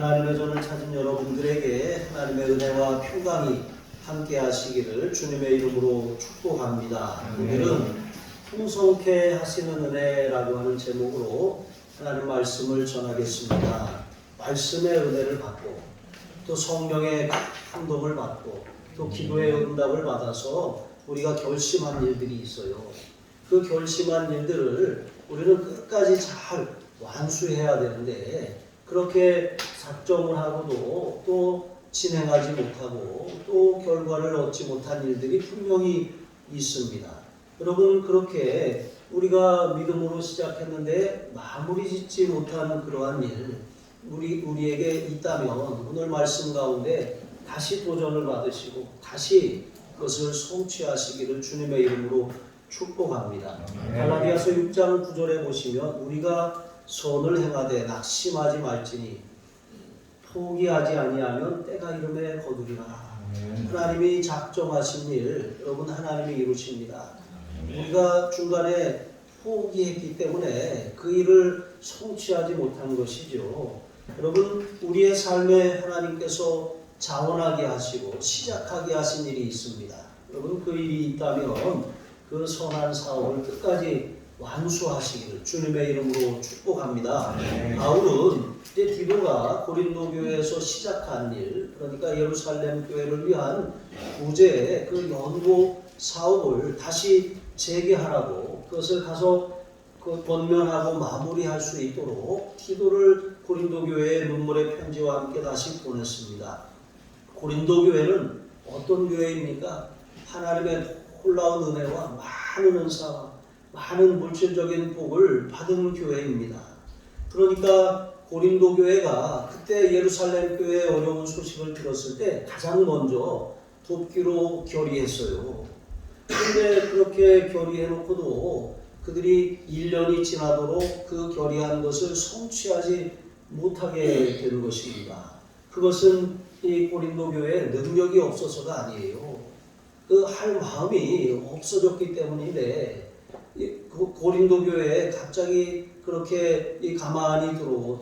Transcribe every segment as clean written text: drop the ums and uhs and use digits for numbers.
하나님의 전을 찾은 여러분들에게 하나님의 은혜와 평강이 함께 하시기를 주님의 이름으로 축복합니다. 오늘은 풍성케 하시는 은혜라고 하는 제목으로 하나님 말씀을 전하겠습니다. 말씀의 은혜를 받고 또 성령의 감동을 받고 또 기도의 응답을 받아서 우리가 결심한 일들이 있어요. 그 결심한 일들을 우리는 끝까지 잘 완수해야 되는데 그렇게 작정을 하고도 또 진행하지 못하고 또 결과를 얻지 못한 일들이 분명히 있습니다. 여러분, 그렇게 우리가 믿음으로 시작했는데 마무리 짓지 못한 그러한 일 우리에게 있다면 오늘 말씀 가운데 다시 도전을 받으시고 다시 그것을 성취하시기를 주님의 이름으로 축복합니다. 갈라디아서 6장 9절에 보시면 우리가 선을 행하되 낙심하지 말지니 포기하지 아니하면 때가 이름에 거두리라. 하나님이 작정하신 일 여러분 하나님이 이루십니다. 우리가 중간에 포기했기 때문에 그 일을 성취하지 못한 것이죠. 여러분, 우리의 삶에 하나님께서 자원하게 하시고 시작하게 하신 일이 있습니다. 여러분, 그 일이 있다면 그 선한 사업을 끝까지 완수하시기를 주님의 이름으로 축복합니다. 바울은 이제 디도가 고린도 교회에서 시작한 일, 그러니까 예루살렘 교회를 위한 구제의 그 연구 사업을 다시 재개하라고 그것을 가서 권면하고 마무리할 수 있도록 디도를 고린도 교회에 눈물의 편지와 함께 다시 보냈습니다. 고린도 교회는 어떤 교회입니까? 하나님의 놀라운 은혜와 많은 은사와 많은 물질적인 복을 받은 교회입니다. 그러니까 고린도 교회가 그때 예루살렘 교회의 어려운 소식을 들었을 때 가장 먼저 돕기로 결의했어요. 그런데 그렇게 결의해놓고도 그들이 1년이 지나도록 그 결의한 것을 성취하지 못하게 된 것입니다. 그것은 이 고린도 교회에 능력이 없어서가 아니에요. 그 할 마음이 없어졌기 때문인데 고린도 교회에 갑자기 그렇게 가만히 들어온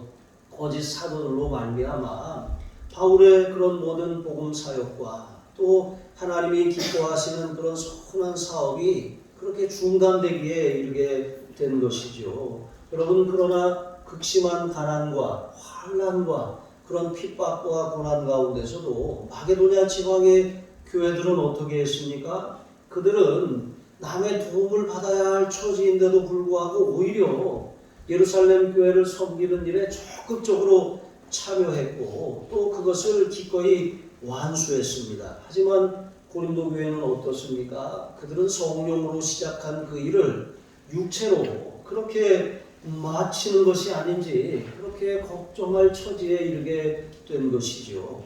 거짓 사도들로 말미암아 바울의 그런 모든 복음 사역과 또 하나님이 기뻐하시는 그런 선한 사업이 그렇게 중단되기에 이르게 된 것이죠. 여러분, 그러나 극심한 가난과 환난과 그런 핍박과 고난 가운데서도 마게도냐 지방의 교회들은 어떻게 했습니까? 그들은 남의 도움을 받아야 할 처지인데도 불구하고 오히려 예루살렘 교회를 섬기는 일에 적극적으로 참여했고 또 그것을 기꺼이 완수했습니다. 하지만 고린도 교회는 어떻습니까? 그들은 성령으로 시작한 그 일을 육체로 그렇게 마치는 것이 아닌지 그렇게 걱정할 처지에 이르게 된 것이죠.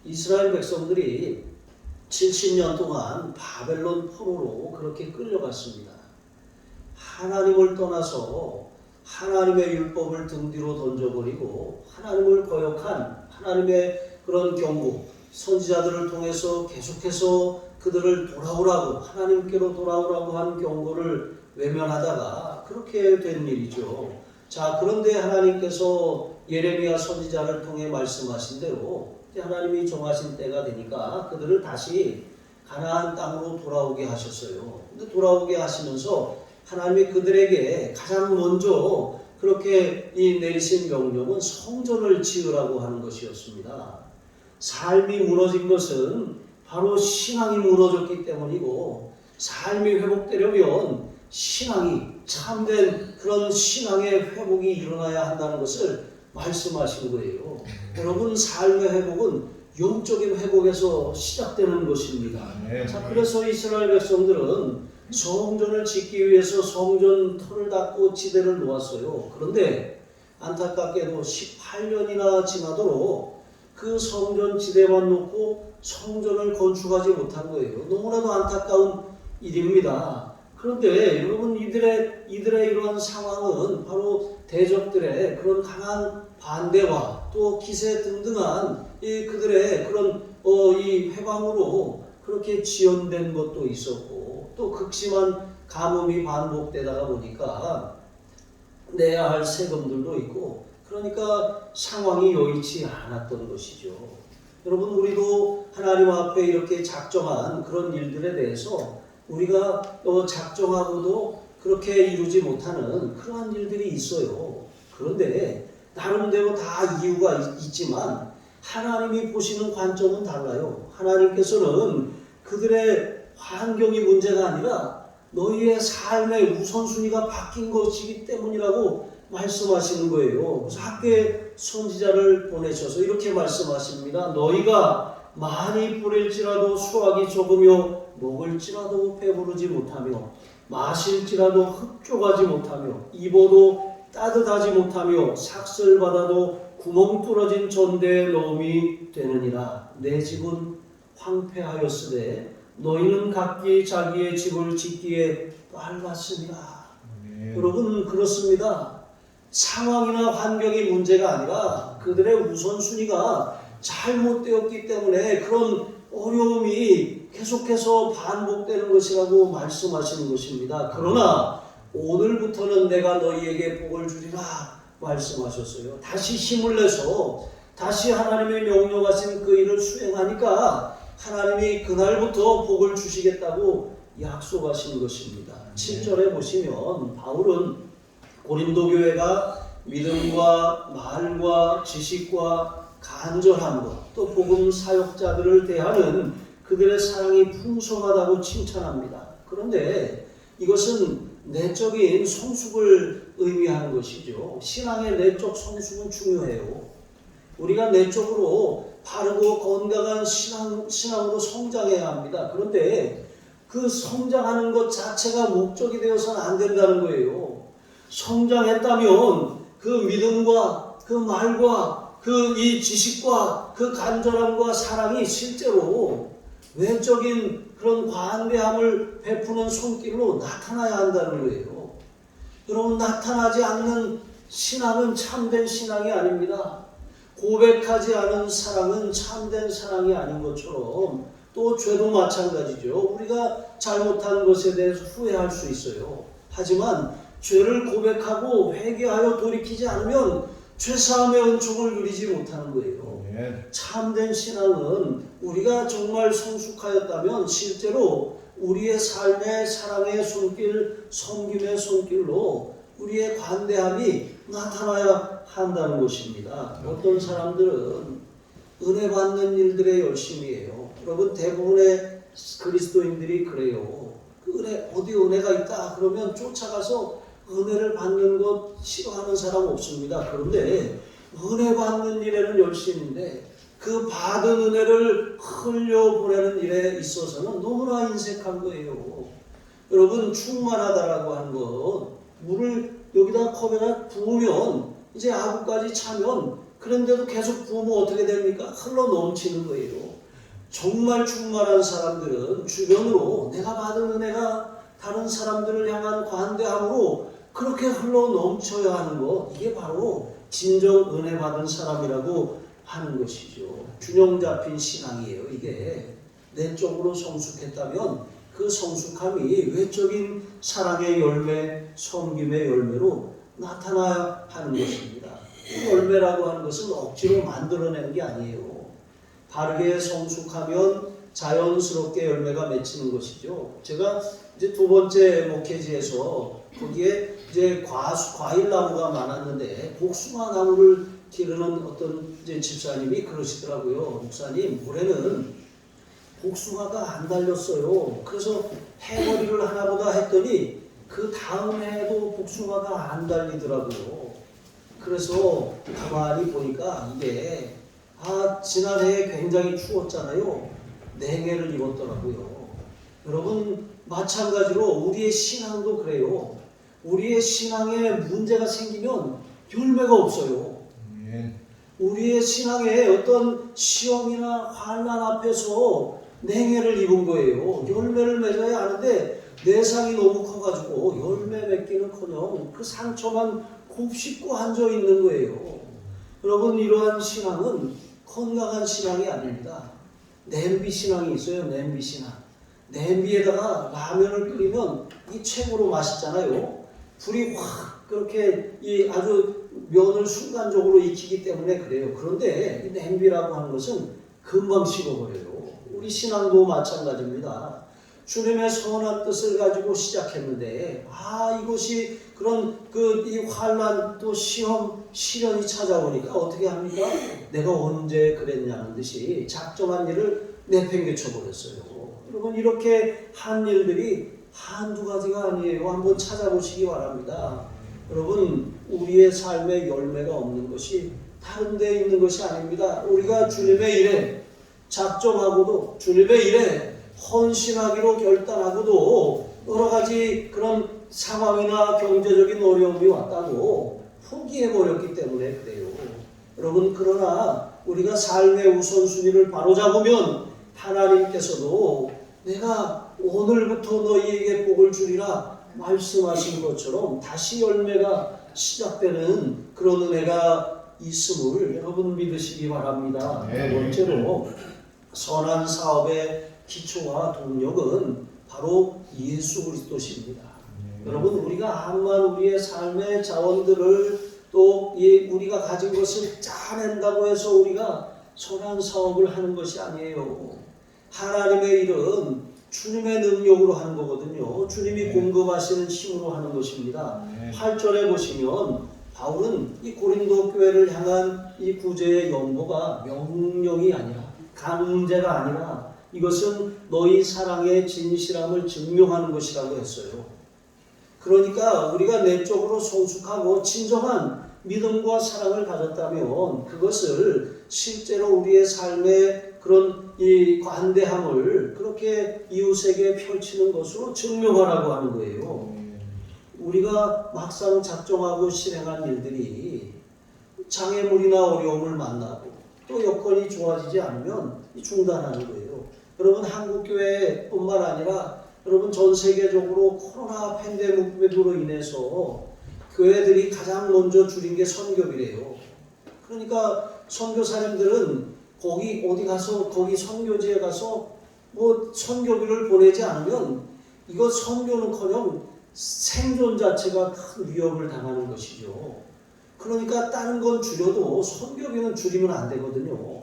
이스라엘 백성들이 70년 동안 바벨론 포로로 그렇게 끌려갔습니다. 하나님을 떠나서 하나님의 율법을 등 뒤로 던져버리고 하나님을 거역한 하나님의 그런 경고, 선지자들을 통해서 계속해서 그들을 돌아오라고 하나님께로 돌아오라고 한 경고를 외면하다가 그렇게 된 일이죠. 자, 그런데 하나님께서 예레미야 선지자를 통해 말씀하신 대로 하나님이 정하신 때가 되니까 그들을 다시 가나안 땅으로 돌아오게 하셨어요. 근데 돌아오게 하시면서 하나님이 그들에게 가장 먼저 그렇게 내리신 명령은 성전을 지으라고 하는 것이었습니다. 삶이 무너진 것은 바로 신앙이 무너졌기 때문이고 삶이 회복되려면 신앙이 참된 그런 신앙의 회복이 일어나야 한다는 것을 말씀하신 거예요. 여러분, 삶의 회복은 영적인 회복에서 시작되는 것입니다. 자, 그래서 이스라엘 백성들은 성전을 짓기 위해서 성전 터를 닦고 지대를 놓았어요. 그런데 안타깝게도 18년이나 지나도록 그 성전 지대만 놓고 성전을 건축하지 못한 거예요. 너무나도 안타까운 일입니다. 그런데 여러분, 이들의 이러한 상황은 바로 대적들의 그런 강한 반대와 또 기세 등등한 그들의 그런 이 회방으로 그렇게 지연된 것도 있었고 또 극심한 가뭄이 반복되다가 보니까 내야 할 세금들도 있고 그러니까 상황이 여의치 않았던 것이죠. 여러분, 우리도 하나님 앞에 이렇게 작정한 그런 일들에 대해서 우리가 작정하고도 그렇게 이루지 못하는 그러한 일들이 있어요. 그런데 나름대로 다 이유가 있지만 하나님이 보시는 관점은 달라요. 하나님께서는 그들의 환경이 문제가 아니라 너희의 삶의 우선순위가 바뀐 것이기 때문이라고 말씀하시는 거예요. 그래서 학교에 선지자를 보내셔서 이렇게 말씀하십니다. 너희가 많이 뿌릴지라도 수확이 적으며 먹을지라도 배부르지 못하며 마실지라도 흡족하지 못하며 입어도 따뜻하지 못하며 삭슬 받아도 구멍 뚫어진 전대에 넣음이 되느니라. 내 집은 황폐하였으되 너희는 각기 자기의 집을 짓기에 빨랐으니라. 여러분, 그렇습니다. 상황이나 환경이 문제가 아니라 그들의 우선순위가 잘못되었기 때문에 그런 어려움이 계속해서 반복되는 것이라고 말씀하시는 것입니다. 그러나 오늘부터는 내가 너희에게 복을 주리라 말씀하셨어요. 다시 힘을 내서 다시 하나님의 명령하신 그 일을 수행하니까 하나님이 그날부터 복을 주시겠다고 약속하신 것입니다. 7절에 보시면 바울은 고린도 교회가 믿음과 말과 지식과 간절함과 또 복음 사역자들을 대하는 그들의 사랑이 풍성하다고 칭찬합니다. 그런데 이것은 내적인 성숙을 의미하는 것이죠. 신앙의 내적 성숙은 중요해요. 우리가 내적으로 바르고 건강한 신앙으로 성장해야 합니다. 그런데 그 성장하는 것 자체가 목적이 되어서는 안 된다는 거예요. 성장했다면 그 믿음과 그 말과 그 이 지식과 그 간절함과 사랑이 실제로 외적인 그런 관대함을 베푸는 손길로 나타나야 한다는 거예요. 여러분, 나타나지 않는 신앙은 참된 신앙이 아닙니다. 고백하지 않은 사랑은 참된 사랑이 아닌 것처럼 또 죄도 마찬가지죠. 우리가 잘못한 것에 대해서 후회할 수 있어요. 하지만 죄를 고백하고 회개하여 돌이키지 않으면 죄사함의 은총을 누리지 못하는 거예요. 참된 신앙은 우리가 정말 성숙하였다면 실제로 우리의 삶의 사랑의 손길, 섬김의 손길로 우리의 관대함이 나타나야 한다는 것입니다. 어떤 사람들은 은혜 받는 일들에 열심히 해요. 여러분, 대부분의 그리스도인들이 그래요. 그 어디 은혜가 있다 그러면 쫓아가서 은혜를 받는 것 싫어하는 사람 없습니다. 그런데 은혜 받는 일에는 열심인데 그 받은 은혜를 흘려보내는 일에 있어서는 너무나 인색한 거예요. 여러분, 충만하다라고 하는 것, 물을 여기다 컵에다 부으면 이제 아구까지 차면 그런데도 계속 부으면 어떻게 됩니까? 흘러 넘치는 거예요. 정말 충만한 사람들은 주변으로 내가 받은 은혜가 다른 사람들을 향한 관대함으로 그렇게 흘러 넘쳐야 하는 것, 이게 바로 진정 은혜 받은 사람이라고 하는 것이죠. 균형 잡힌 신앙이에요. 이게 내적으로 성숙했다면 그 성숙함이 외적인 사랑의 열매, 섬김의 열매로 나타나야 하는 것입니다. 이 열매라고 하는 것은 억지로 만들어내는 게 아니에요. 바르게 성숙하면 자연스럽게 열매가 맺히는 것이죠. 제가 이제 두 번째 목회지에서 거기에 이제 과일 나무가 많았는데 복숭아 나무를 기르는 어떤 이제 집사님이 그러시더라고요. 목사님, 올해는 복숭아가 안 달렸어요. 그래서 해머리를 하나보다 했더니 그 다음 해에도 복숭아가 안 달리더라고요. 그래서 가만히 보니까 이게 지난해에 굉장히 추웠잖아요. 냉해를 입었더라고요. 여러분, 마찬가지로 우리의 신앙도 그래요. 우리의 신앙에 문제가 생기면 열매가 없어요. 우리의 신앙에 어떤 시험이나 환난 앞에서 냉해를 입은 거예요. 열매를 맺어야 하는데 내상이 너무 커가지고 열매 맺기는커녕 그 상처만 곱씹고 앉아 있는 거예요. 여러분, 이러한 신앙은 건강한 신앙이 아닙니다. 냄비 신앙이 있어요. 냄비 신앙. 냄비에다가 라면을 끓이면 이 최고로 맛있잖아요. 불이 확 그렇게 아주 면을 순간적으로 익히기 때문에 그래요. 그런데 이 냄비라고 하는 것은 금방 식어버려요. 우리 신앙도 마찬가지입니다. 주님의 선한 뜻을 가지고 시작했는데 이것이 그런 이 환난 또 시험 시련이 찾아오니까 어떻게 합니까? 내가 언제 그랬냐는 듯이 작정한 일을 내팽개쳐 버렸어요. 여러분 이렇게 한 일들이 한두 가지가 아니에요. 한번 찾아보시기 바랍니다. 여러분 우리의 삶에 열매가 없는 것이 다른 데 있는 것이 아닙니다. 우리가 주님의 일에 작정하고도 주님의 일에 헌신하기로 결단하고도 여러 가지 그런 상황이나 경제적인 어려움이 왔다고 포기해버렸기 때문에 그래요. 여러분 그러나 우리가 삶의 우선순위를 바로잡으면 하나님께서도 내가 오늘부터 너희에게 복을 주리라 말씀하신 것처럼 다시 열매가 시작되는 그런 은혜가 있음을 여러분 믿으시기 바랍니다. 번째로 선한 사업의 기초와 동력은 바로 예수 그리스도십니다. 여러분 우리가 암만 우리의 삶의 자원들을 또 우리가 가진 것을 짜낸다고 해서 우리가 선한 사업을 하는 것이 아니에요. 하나님의 일은 주님의 능력으로 하는 거거든요. 주님이 공급하시는 힘으로 하는 것입니다. 8절에 보시면 바울은 이 고린도 교회를 향한 이 구제의 연보가 명령이 아니라 강제가 아니라 이것은 너희 사랑의 진실함을 증명하는 것이라고 했어요. 그러니까 우리가 내적으로 성숙하고 진정한 믿음과 사랑을 가졌다면 그것을 실제로 우리의 삶의 그런 이 관대함을 그렇게 이웃에게 펼치는 것으로 증명하라고 하는 거예요. 우리가 막상 작정하고 실행한 일들이 장애물이나 어려움을 만나고 또 여건이 좋아지지 않으면 중단하는 거예요. 여러분 한국교회뿐만 아니라 여러분 전 세계적으로 코로나 팬데믹으로 인해서 교회들이 가장 먼저 줄인 게 선교비래요. 그러니까 선교사님들은 거기 어디 가서 거기 선교지에 가서 선교비를 보내지 않으면 이거 선교는커녕 생존 자체가 큰 위협을 당하는 것이죠. 그러니까 다른 건 줄여도 선교비는 줄이면 안 되거든요.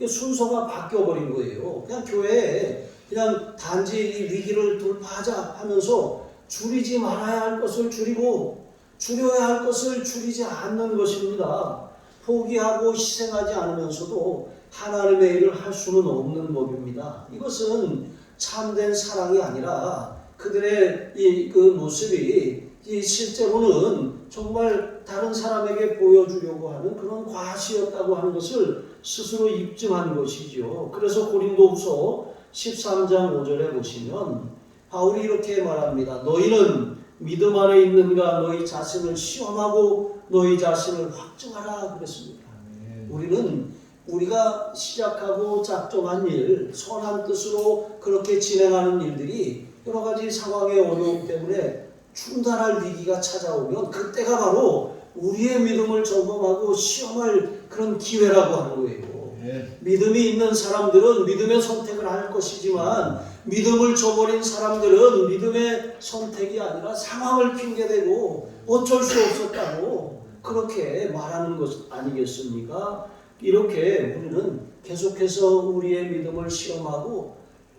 순서가 바뀌어버린 거예요. 그냥 교회에 그냥 단지 이 위기를 돌파하자 하면서 줄이지 말아야 할 것을 줄이고 줄여야 할 것을 줄이지 않는 것입니다. 포기하고 희생하지 않으면서도 하나님의 일을 할 수는 없는 법입니다. 이것은 참된 사랑이 아니라 그들의 그 모습이 실제로는 정말 다른 사람에게 보여주려고 하는 그런 과시였다고 하는 것을 스스로 입증한 것이죠. 그래서 고린도후서 13장 5절에 보시면 바울이 이렇게 말합니다. 너희는 믿음 안에 있는가 너희 자신을 시험하고 너희 자신을 확증하라 그랬습니다. 우리는 우리가 시작하고 작정한 일, 선한 뜻으로 그렇게 진행하는 일들이 여러 가지 상황의 어려움 때문에 중단할 위기가 찾아오면 그때가 바로 우리의 믿음을 점검하고 시험할 그런 기회라고 하는 거예요. 믿음이 있는 사람들은 믿음의 선택을 할 것이지만 믿음을 저버린 사람들은 믿음의 선택이 아니라 상황을 핑계대고 어쩔 수 없었다고 그렇게 말하는 것 아니겠습니까? 이렇게 우리는 계속해서 우리의 믿음을 시험하고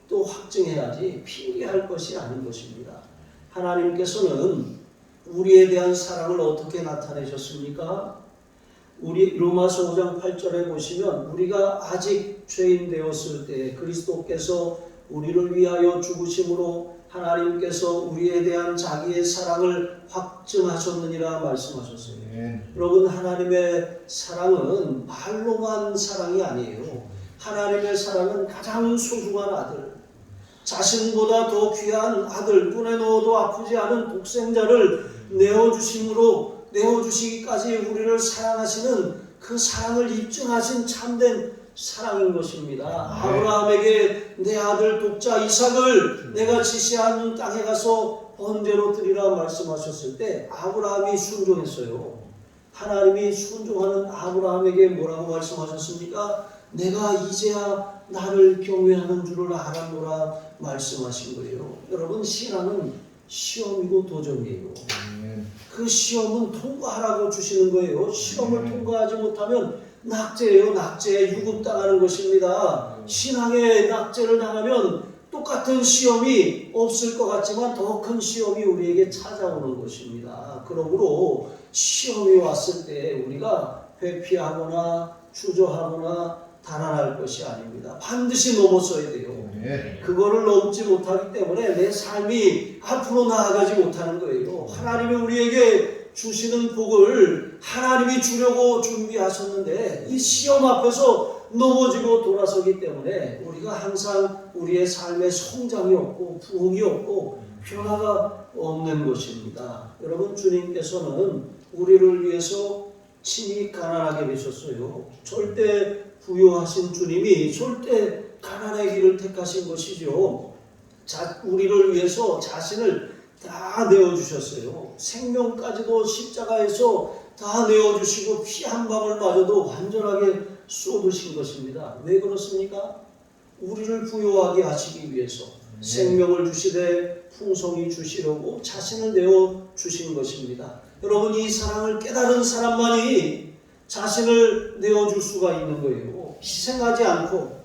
또 확증해야지 핑계할 것이 아닌 것입니다. 하나님께서는 우리에 대한 사랑을 어떻게 나타내셨습니까? 우리 로마서 5장 8절에 보시면 우리가 아직 죄인 되었을 때 그리스도께서 우리를 위하여 죽으심으로 하나님께서 우리에 대한 자기의 사랑을 확증하셨느니라 말씀하셨어요. 여러분 하나님의 사랑은 말로만 사랑이 아니에요. 하나님의 사랑은 가장 소중한 아들, 자신보다 더 귀한 아들, 눈에 넣어도 아프지 않은 독생자를 내어주시기까지 우리를 사랑하시는 그 사랑을 입증하신 참된 사랑인 것입니다. 아브라함에게 내 아들 독자 이삭을 내가 지시한 땅에 가서 번제로 드리라 말씀하셨을 때 아브라함이 순종했어요. 하나님이 순종하는 아브라함에게 뭐라고 말씀하셨습니까? 내가 이제야 나를 경외하는 줄을 알았노라 말씀하신 거예요. 여러분 신앙은 시험이고 도전이에요. 그 시험은 통과하라고 주시는 거예요. 시험을 통과하지 못하면 낙제예요. 낙제, 유급당하는 것입니다. 신앙의 낙제를 당하면 똑같은 시험이 없을 것 같지만 더 큰 시험이 우리에게 찾아오는 것입니다. 그러므로 시험이 왔을 때 우리가 회피하거나 주저하거나 달아날 것이 아닙니다. 반드시 넘어서야 돼요. 그거를 넘지 못하기 때문에 내 삶이 앞으로 나아가지 못하는 거예요. 하나님이 우리에게 주시는 복을 하나님이 주려고 준비하셨는데 이 시험 앞에서 넘어지고 돌아서기 때문에 우리가 항상 우리의 삶에 성장이 없고 부흥이 없고 변화가 없는 것입니다. 여러분, 주님께서는 우리를 위해서 친히 가난하게 되셨어요. 절대 부유하신 주님이 절대 가난의 길을 택하신 것이죠. 우리를 위해서 자신을 다 내어주셨어요. 생명까지도 십자가에서 다 내어주시고 피 한 방울마저도 완전하게 쏟으신 것입니다. 왜 그렇습니까? 우리를 부유하게 하시기 위해서 생명을 주시되 풍성히 주시려고 자신을 내어주신 것입니다. 여러분, 이 사랑을 깨달은 사람만이 자신을 내어줄 수가 있는 거예요. 희생하지 않고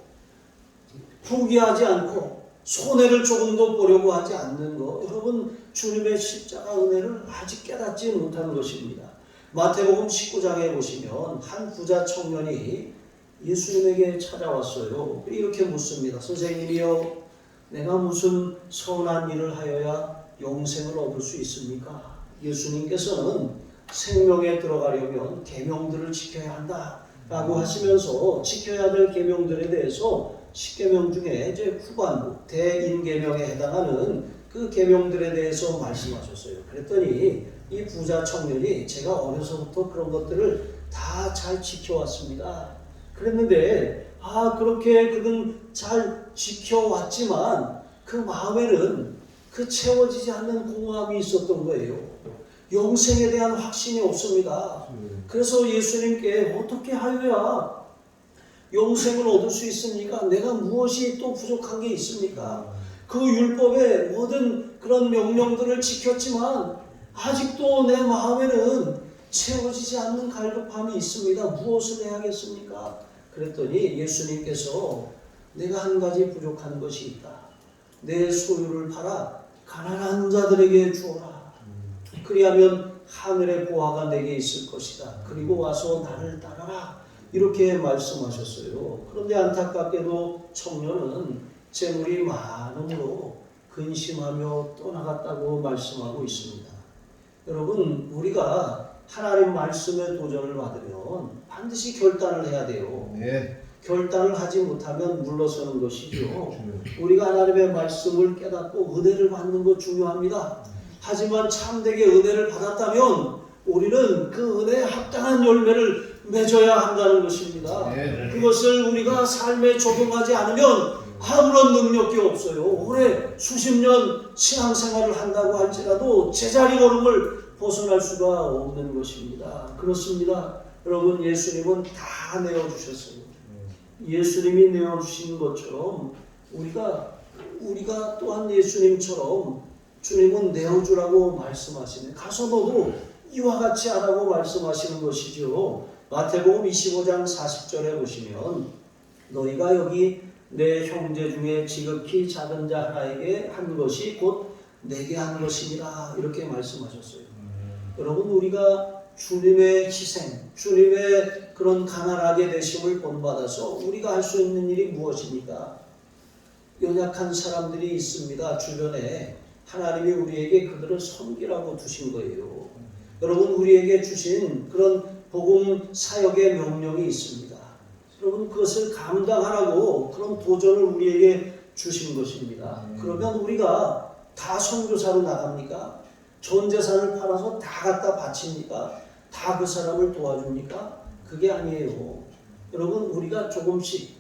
포기하지 않고 손해를 조금도 보려고 하지 않는 것, 여러분, 주님의 십자가 은혜를 아직 깨닫지 못하는 것입니다. 마태복음 19장에 보시면 한 부자 청년이 예수님에게 찾아왔어요. 이렇게 묻습니다. 선생님이요, 내가 무슨 선한 일을 하여야 영생을 얻을 수 있습니까? 예수님께서는 생명에 들어가려면 계명들을 지켜야 한다 라고 하시면서 지켜야 될 계명들에 대해서 10계명 중에 이제 후반부 대인계명에 해당하는 그 계명들에 대해서 말씀하셨어요. 그랬더니 이 부자 청년이 제가 어려서부터 그런 것들을 다 잘 지켜왔습니다. 그랬는데 그렇게 그는 잘 지켜왔지만 그 마음에는 그 채워지지 않는 공허함이 있었던 거예요. 영생에 대한 확신이 없습니다. 그래서 예수님께 어떻게 하여야 영생을 얻을 수 있습니까? 내가 무엇이 또 부족한 게 있습니까? 그 율법의 모든 그런 명령들을 지켰지만 아직도 내 마음에는 채워지지 않는 갈급함이 있습니다. 무엇을 해야겠습니까? 그랬더니 예수님께서 내가 한 가지 부족한 것이 있다. 내 소유를 팔아 가난한 자들에게 주어라. 그리하면 하늘의 보화가 내게 있을 것이다. 그리고 와서 나를 따라라. 이렇게 말씀하셨어요. 그런데 안타깝게도 청년은 재물이 많음으로 근심하며 떠나갔다고 말씀하고 있습니다. 여러분, 우리가 하나님 말씀의 도전을 받으면 반드시 결단을 해야 돼요. 결단을 하지 못하면 물러서는 것이죠. 우리가 하나님의 말씀을 깨닫고 은혜를 받는 것 중요합니다. 하지만 참되게 은혜를 받았다면 우리는 그 은혜에 합당한 열매를 맺어야 한다는 것입니다. 그것을 우리가 삶에 적용하지 않으면 아무런 능력이 없어요. 올해 수십 년 신앙생활을 한다고 할지라도 제자리 걸음을 벗어날 수가 없는 것입니다. 그렇습니다. 여러분, 예수님은 다 내어주셨어요. 예수님이 내어주신 것처럼 우리가 또한 예수님처럼 주님은 내어주라고 말씀하시네. 가서 너도 이와 같이 하라고 말씀하시는 것이죠. 마태복음 25장 40절에 보시면 너희가 여기 내 형제 중에 지극히 작은 자 하나에게 한 것이 곧 내게 한 것이니라 이렇게 말씀하셨어요. 여러분, 우리가 주님의 희생, 주님의 그런 가난하게 되심을 본받아서 우리가 할 수 있는 일이 무엇입니까? 연약한 사람들이 있습니다. 주변에 하나님이 우리에게 그들을 섬기라고 두신 거예요. 여러분, 우리에게 주신 그런 복음 사역의 명령이 있습니다. 여러분, 그것을 감당하라고 그런 도전을 우리에게 주신 것입니다. 그러면 우리가 다 선교사로 나갑니까? 전 재산을 팔아서 다 갖다 바칩니까? 다 그 사람을 도와줍니까? 그게 아니에요. 여러분, 우리가 조금씩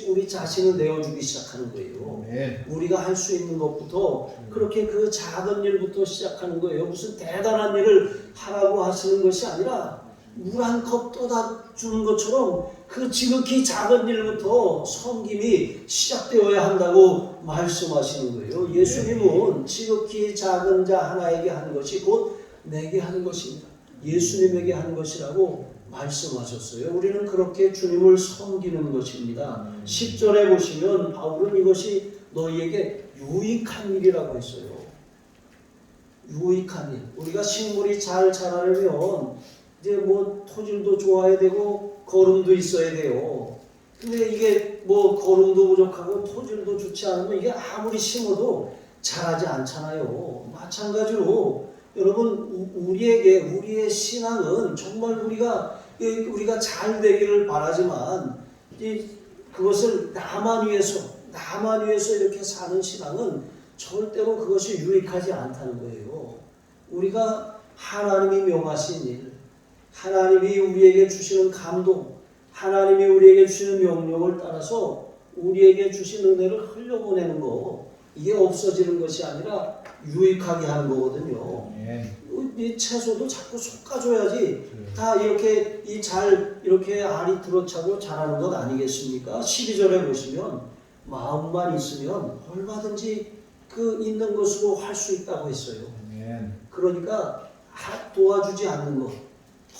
우리 자신을 내어주기 시작하는 거예요. 우리가 할 수 있는 것부터 그렇게 그 작은 일부터 시작하는 거예요. 무슨 대단한 일을 하라고 하시는 것이 아니라 물 한 컵 떠다 주는 것처럼 그 지극히 작은 일부터 섬김이 시작되어야 한다고 말씀하시는 거예요. 예수님은 지극히 작은 자 하나에게 하는 것이 곧 내게 하는 것입니다. 예수님에게 하는 것이라고 말씀하셨어요. 우리는 그렇게 주님을 섬기는 것입니다. 10절에 보시면 바울은 이것이 너희에게 유익한 일이라고 했어요. 유익한 일. 우리가 식물이 잘 자라려면 이제 뭐 토질도 좋아야 되고 거름도 있어야 돼요. 근데 이게 뭐 거름도 부족하고 토질도 좋지 않으면 이게 아무리 심어도 자라지 않잖아요. 마찬가지로 여러분 우리의 신앙은 정말 우리가 잘 되기를 바라지만 그것을 나만 위해서 이렇게 사는 신앙은 절대로 그것이 유익하지 않다는 거예요. 우리가 하나님이 명하신 일, 하나님이 우리에게 주시는 감동, 하나님이 우리에게 주시는 명령을 따라서 우리에게 주신 은혜를 흘려보내는 거, 이게 없어지는 것이 아니라 유익하게 하는 거거든요. 이 채소도 자꾸 솎아줘야지 다 이렇게 이렇게 알이 들어차고 자라는 것 아니겠습니까? 12절에 보시면 마음만 있으면 얼마든지 그 있는 것으로 할 수 있다고 했어요. 그러니까 도와주지 않는 것,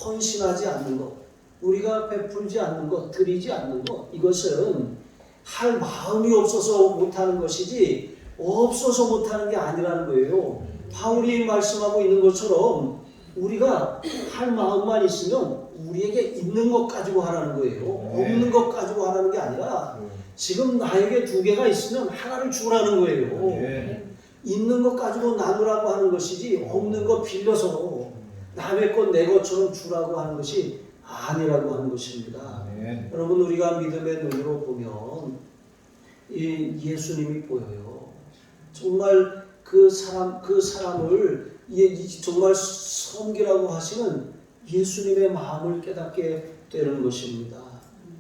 헌신하지 않는 것, 우리가 베풀지 않는 것, 드리지 않는 것, 이것은 할 마음이 없어서 못하는 것이지 없어서 못하는 게 아니라는 거예요. 바울이 말씀하고 있는 것처럼 우리가 할 마음만 있으면 우리에게 있는 것 가지고 하라는 거예요. 없는 것 가지고 하라는 게 아니라 지금 나에게 2개가 있으면 하나를 주라는 거예요. 있는 것 가지고 나누라고 하는 것이지 없는 것 빌려서 남의 것 내 것처럼 주라고 하는 것이 아니라고 하는 것입니다. 여러분 우리가 믿음의 눈으로 보면 이 예수님이 보여요. 정말 그 사람을 정말 섬기라고 하시는 예수님의 마음을 깨닫게 되는 것입니다.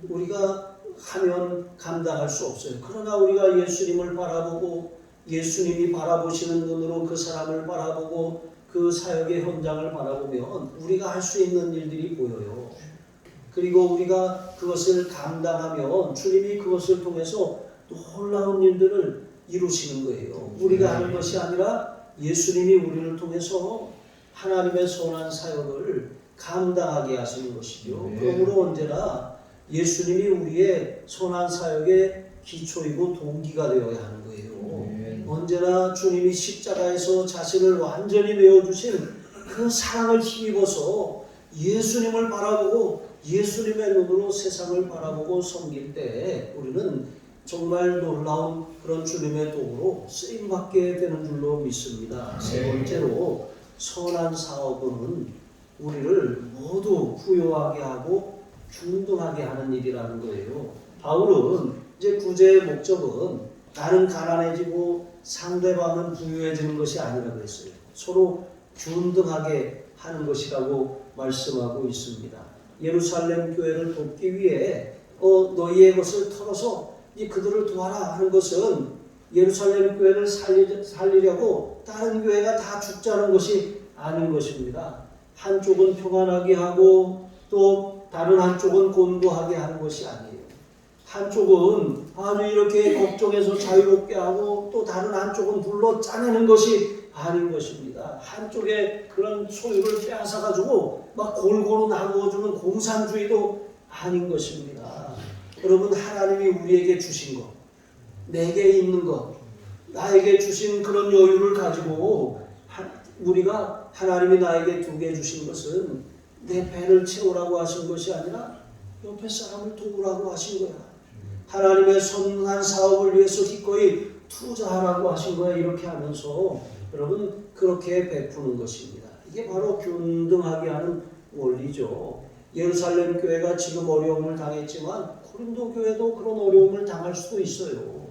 우리가 하면 감당할 수 없어요. 그러나 우리가 예수님을 바라보고 예수님이 바라보시는 눈으로 그 사람을 바라보고 그 사역의 현장을 바라보면 우리가 할 수 있는 일들이 보여요. 그리고 우리가 그것을 감당하면 주님이 그것을 통해서 놀라운 일들을 이루시는 거예요. 우리가 하는 것이 아니라 예수님이 우리를 통해서 하나님의 선한 사역을 감당하게 하시는 것이죠. 그러므로 언제나 예수님이 우리의 선한 사역의 기초이고 동기가 되어야 하는 거예요. 언제나 주님이 십자가에서 자신을 완전히 내어주신 그 사랑을 힘입어서 예수님을 바라보고 예수님의 눈으로 세상을 바라보고 섬길 때 우리는 정말 놀라운 그런 주님의 도구로 쓰임받게 되는 줄로 믿습니다. 세 번째로 선한 사업은 우리를 모두 부유하게 하고 균등하게 하는 일이라는 거예요. 바울은 이제 구제의 목적은 나는 가난해지고 상대방은 부유해지는 것이 아니라고 했어요. 서로 균등하게 하는 것이라고 말씀하고 있습니다. 예루살렘 교회를 돕기 위해 너희의 것을 털어서 그들을 도와라 하는 것은 예루살렘 교회를 살리려고 다른 교회가 다 죽자는 것이 아닌 것입니다. 한쪽은 평안하게 하고 또 다른 한쪽은 곤고하게 하는 것이 아니에요. 한쪽은 아주 이렇게 걱정해서 자유롭게 하고 또 다른 한쪽은 불러 짜내는 것이 아닌 것입니다. 한쪽에 그런 소유를 빼앗아가지고 막 골고루 나누어주는 공산주의도 아닌 것입니다. 여러분 하나님이 우리에게 주신 것, 내게 있는 것, 나에게 주신 그런 여유를 가지고 우리가 하나님이 나에게 2개 주신 것은 내 배를 채우라고 하신 것이 아니라 옆에 사람을 도우라고 하신 거야. 하나님의 선한 사업을 위해서 기꺼이 투자하라고 하신 거야. 이렇게 하면서 여러분 그렇게 베푸는 것입니다. 이게 바로 균등하게 하는 원리죠. 예루살렘 교회가 지금 어려움을 당했지만 고린도 교회도 그런 어려움을 당할 수도 있어요.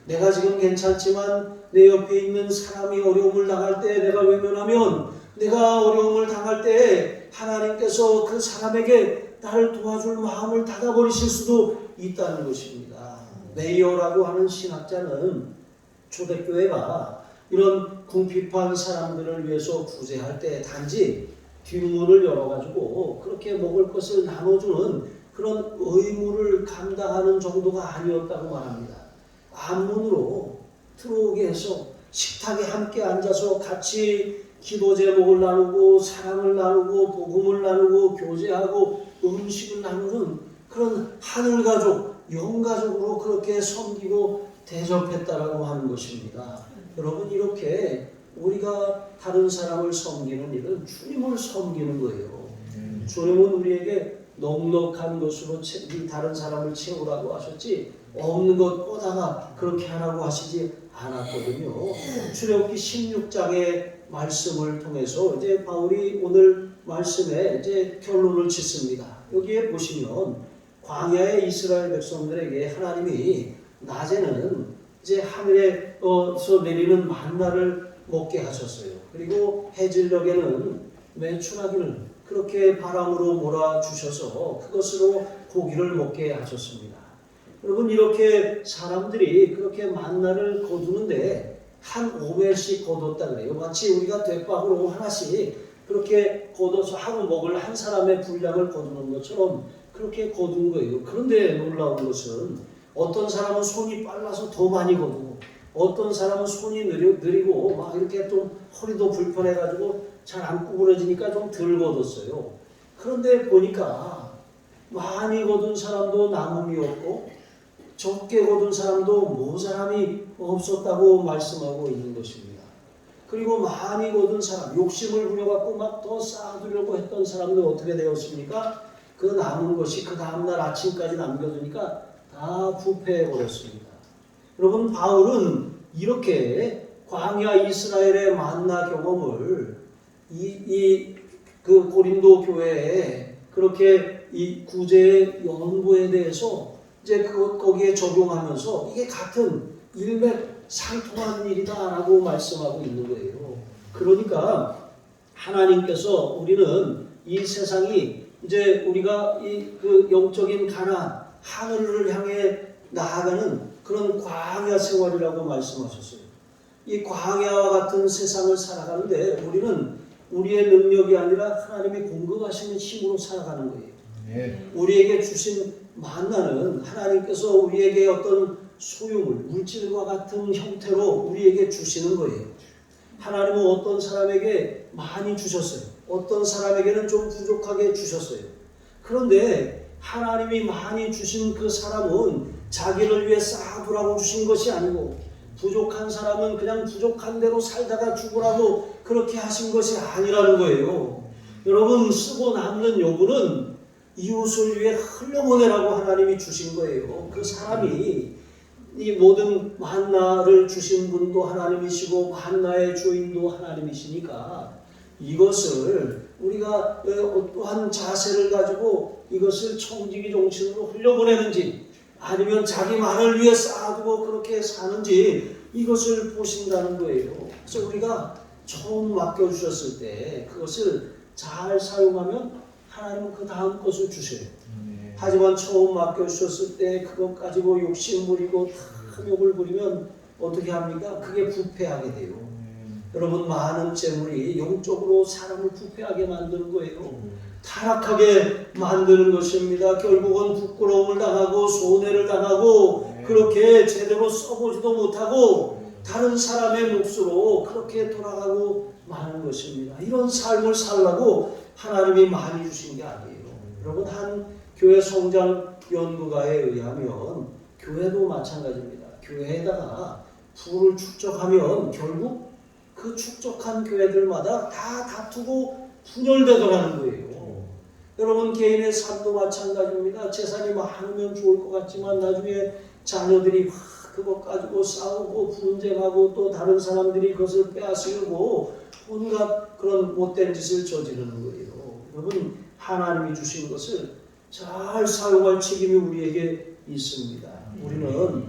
내가 지금 괜찮지만 내 옆에 있는 사람이 어려움을 당할 때 내가 외면하면 내가 어려움을 당할 때 하나님께서 그 사람에게 나를 도와줄 마음을 닫아버리실 수도 있다는 것입니다. 메이어라고 하는 신학자는 초대교회가 이런 궁핍한 사람들을 위해서 구제할 때 단지 뒷문을 열어가지고 그렇게 먹을 것을 나눠주는 그런 의무를 감당하는 정도가 아니었다고 말합니다. 앞문으로 들어오게 해서 식탁에 함께 앉아서 같이 기도 제목을 나누고 사랑을 나누고 복음을 나누고 교제하고 음식을 나누는 그런 하늘가족, 영가족으로 그렇게 섬기고 대접했다라고 하는 것입니다. 여러분, 이렇게 우리가 다른 사람을 섬기는 일은 주님을 섬기는 거예요. 주님은 우리에게 넉넉한 것으로 다른 사람을 채우라고 하셨지 없는 것 꺼다가 그렇게 하라고 하시지 않았거든요. 출애굽기 16장의 말씀을 통해서 이제 바울이 오늘 말씀에 이제 결론을 짓습니다. 여기에 보시면 광야의 이스라엘 백성들에게 하나님이 낮에는 이제 하늘에서 내리는 만나를 먹게 하셨어요. 그리고 해질녘에는 메추라기를 그렇게 바람으로 몰아주셔서 그것으로 고기를 먹게 하셨습니다. 여러분, 이렇게 사람들이 그렇게 만나를 거두는데 한 5회씩 거뒀다 그래요. 마치 우리가 돛박으로 하나씩 그렇게 거둬서 하루 먹을 한 사람의 분량을 거두는 것처럼 그렇게 거둔 거예요. 그런데 놀라운 것은 어떤 사람은 손이 빨라서 더 많이 거두고 어떤 사람은 손이 느리고 막 이렇게 좀 허리도 불편해가지고 잘 안 구부러지니까 좀 덜 거뒀어요. 그런데 보니까 많이 거둔 사람도 남음이 없고 적게 거둔 사람도 모자람이 없었다고 말씀하고 있는 것입니다. 그리고 많이 거둔 사람, 욕심을 부려갖고 막 더 쌓아두려고 했던 사람도 어떻게 되었습니까? 그 남은 것이 그 다음날 아침까지 남겨두니까 다 부패해버렸습니다. 여러분, 바울은 이렇게 광야 이스라엘의 만나 경험을 그 고린도 교회에 그렇게 이 구제의 연구에 대해서 이제 거기에 적용하면서 이게 같은 일맥상통한 일이다라고 말씀하고 있는 거예요. 그러니까 하나님께서 우리는 이 세상이 이제 우리가 그 영적인 가난, 하늘을 향해 나아가는 그런 광야 생활이라고 말씀하셨어요. 이 광야와 같은 세상을 살아가는데 우리는 우리의 능력이 아니라 하나님이 공급하시는 힘으로 살아가는 거예요. 우리에게 주신 만나는 하나님께서 우리에게 어떤 소유물, 물질과 같은 형태로 우리에게 주시는 거예요. 하나님은 어떤 사람에게 많이 주셨어요. 어떤 사람에게는 좀 부족하게 주셨어요. 그런데 하나님이 많이 주신 그 사람은 자기를 위해 쌓아두라고 주신 것이 아니고 부족한 사람은 그냥 부족한 대로 살다가 죽으라고 그렇게 하신 것이 아니라는 거예요. 여러분, 쓰고 남는 여부는 이웃을 위해 흘려보내라고 하나님이 주신 거예요. 그 사람이 이 모든 만나를 주신 분도 하나님이시고 만나의 주인도 하나님이시니까 이것을 우리가 어떠한 자세를 가지고 이것을 청지기 정신으로 흘려보내는지 아니면 자기만을 위해 쌓아두고 그렇게 사는지 이것을 보신다는 거예요. 그래서 우리가 처음 맡겨주셨을 때 그것을 잘 사용하면 하나님은 그 다음 것을 주셔요. 하지만 처음 맡겨주셨을 때 그것 가지고 욕심 부리고 탐욕을 부리면 어떻게 합니까? 그게 부패하게 돼요. 여러분, 많은 재물이 영적으로 사람을 부패하게 만드는 거예요. 타락하게 만드는 것입니다. 결국은 부끄러움을 당하고 손해를 당하고 그렇게 제대로 써보지도 못하고 다른 사람의 몫으로 그렇게 돌아가고 마는 것입니다. 이런 삶을 살라고 하나님이 많이 주신 게 아니에요. 여러분, 한 교회 성장 연구가에 의하면 교회도 마찬가지입니다. 교회에다가 부를 축적하면 결국 그 축적한 교회들마다 다 다투고 분열되더라는 거예요. 여러분, 개인의 삶도 마찬가지입니다. 재산이 많으면 좋을 것 같지만 나중에 자녀들이 막 그것 가지고 싸우고 분쟁하고 또 다른 사람들이 그것을 빼앗으려고 온갖 그런 못된 짓을 저지르는 거예요. 여러분, 하나님이 주신 것을 잘 사용할 책임이 우리에게 있습니다. 우리는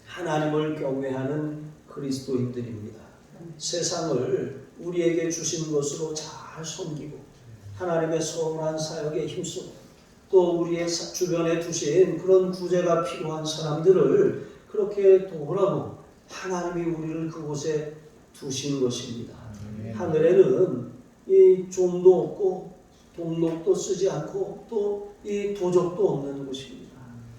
하나님을 경외하는 그리스도인들입니다. 세상을 우리에게 주신 것으로 잘 섬기고 하나님의 선한 사역에 힘쓰고 또 우리의 주변에 두신 그런 구제가 필요한 사람들을 그렇게 도우라고 하나님이 우리를 그곳에 두신 것입니다. 하늘에는 이 좀도 없고 동록도 쓰지 않고 또 이 도적도 없는 곳입니다.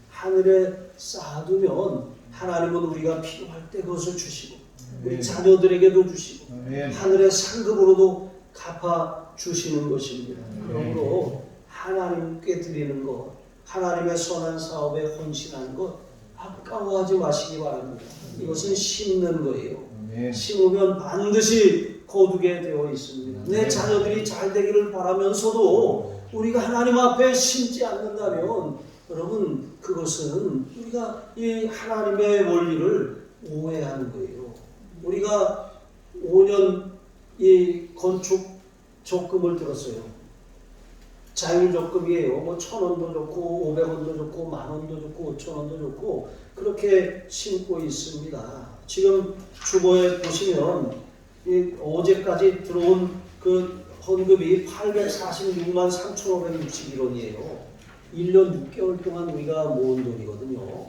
하늘에 쌓아두면 하나님은 우리가 필요할 때 그것을 주시고 우리 자녀들에게도 주시고 하늘의 상급으로도 갚아 주시는 것입니다. 그러므로 하나님께 드리는 것, 하나님의 선한 사업에 헌신하는 것 아까워하지 마시기 바랍니다. 이것은 심는 거예요. 심으면 반드시 거두게 되어 있습니다. 내 자녀들이 잘 되기를 바라면서도 우리가 하나님 앞에 심지 않는다면 여러분 그것은 우리가 이 하나님의 원리를 오해하는 거예요. 우리가 5년 이 건축 적금을 들었어요. 자율적금이에요. 뭐 1,000원도 좋고 500원도 좋고 10,000원도 좋고 5,000원도 좋고 그렇게 심고 있습니다. 지금 주보에 보시면 어제까지 들어온 그 헌금이 846만 3,561원이에요. 1년 6개월 동안 우리가 모은 돈이거든요.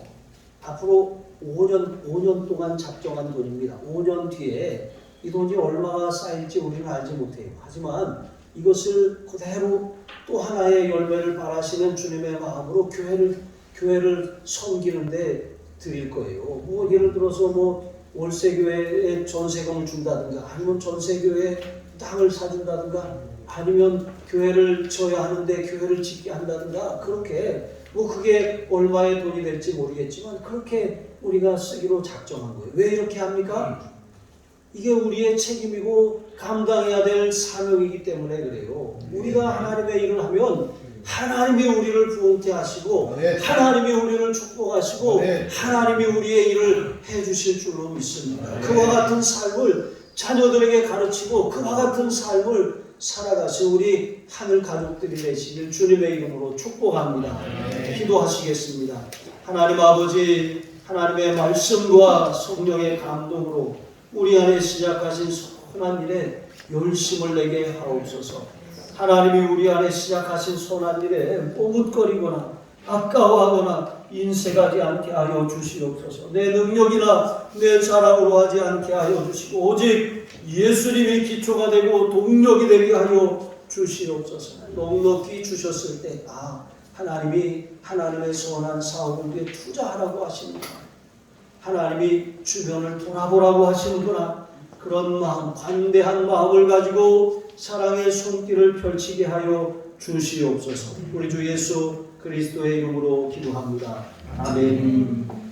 앞으로 5년 동안 작정한 돈입니다. 5년 뒤에 이 돈이 얼마나 쌓일지 우리는 알지 못해요. 하지만 이것을 그대로 또 하나의 열매를 바라시는 주님의 마음으로 교회를 섬기는데 드릴 거예요. 뭐 예를 들어서 뭐 월세교회에 전세금을 준다든가 아니면 전세교회에 땅을 사준다든가 아니면 교회를 져야 하는데 교회를 짓게 한다든가 그렇게 뭐 그게 얼마의 돈이 될지 모르겠지만 그렇게 우리가 쓰기로 작정한 거예요. 왜 이렇게 합니까? 이게 우리의 책임이고 감당해야 될 사명이기 때문에 그래요. 우리가 하나님의 일을 하면 하나님이 우리를 부흥케 하시고 하나님이 우리를 축복하시고 하나님이 우리의 일을 해주실 줄로 믿습니다. 그와 같은 삶을 자녀들에게 가르치고 그와 같은 삶을 살아가신 우리 하늘 가족들이 되시길 주님의 이름으로 축복합니다. 기도하시겠습니다. 하나님 아버지, 하나님의 말씀과 성령의 감동으로 우리 안에 시작하신 선한 일에 열심을 내게 하옵소서. 하나님이 우리 안에 시작하신 선한 일에 머뭇거리거나 아까워하거나 인색하지 않게 하여 주시옵소서. 내 능력이나 내 사랑으로 하지 않게 하여 주시고 오직 예수님이 기초가 되고 동력이 되게 하여 주시옵소서. 넉넉히 주셨을 때 하나님이 하나님의 선한 사업을 위해 투자하라고 하시는구나. 하나님이 주변을 돌아보라고 하시는구나. 그런 마음, 관대한 마음을 가지고 사랑의 손길을 펼치게 하여 주시옵소서. 우리 주 예수 그리스도의 이름으로 기도합니다. 아멘.